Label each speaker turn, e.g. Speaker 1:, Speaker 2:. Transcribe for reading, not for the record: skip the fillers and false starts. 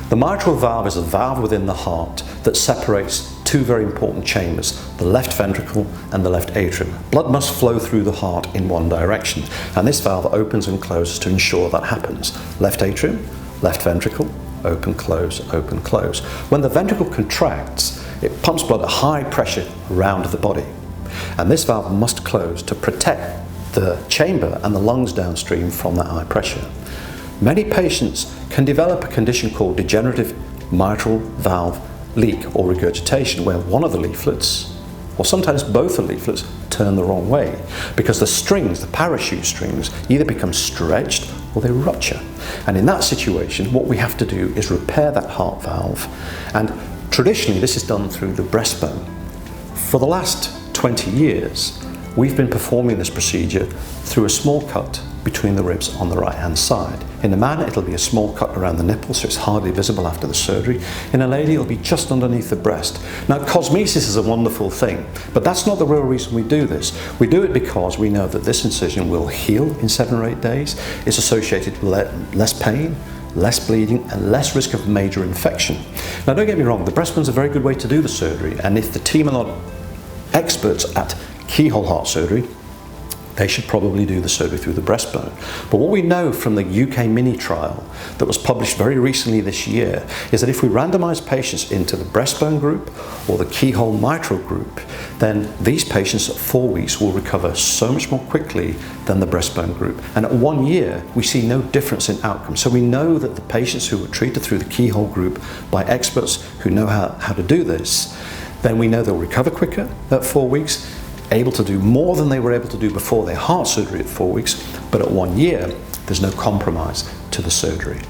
Speaker 1: The mitral valve is a valve within the heart that separates two very important chambers, the left ventricle and the left atrium. Blood must flow through the heart in one direction, and this valve opens and closes to ensure that happens. Left atrium, left ventricle, open, close, open, close. When the ventricle contracts, it pumps blood at high pressure around the body, and this valve must close to protect the chamber and the lungs downstream from that high pressure. Many patients can develop a condition called degenerative mitral valve leak or regurgitation, where one of the leaflets, or sometimes both the leaflets, turn the wrong way because the strings, the parachute strings, either become stretched or they rupture. And in that situation, what we have to do is repair that heart valve, and traditionally this is done through the breastbone. For the last 20 years, we've been performing this procedure through a small cut between the ribs on the right hand side. In a man, it'll be a small cut around the nipple, so it's hardly visible after the surgery. In a lady, it'll be just underneath the breast. Now, cosmesis is a wonderful thing, but that's not the real reason we do this. We do it because we know that this incision will heal in 7 or 8 days. It's associated with less pain, less bleeding, and less risk of major infection. Now, don't get me wrong, the breastbone's a very good way to do the surgery, and if the team are not experts at keyhole heart surgery, they should probably do the surgery through the breastbone. But what we know from the UK mini trial that was published very recently this year is that if we randomize patients into the breastbone group or the keyhole mitral group, then these patients at 4 weeks will recover so much more quickly than the breastbone group. And at 1 year, we see no difference in outcome. So we know that the patients who were treated through the keyhole group by experts who know how to do this, then we know they'll recover quicker at 4 weeks, able to do more than they were able to do before their heart surgery at 4 weeks, but at 1 year, there's no compromise to the surgery.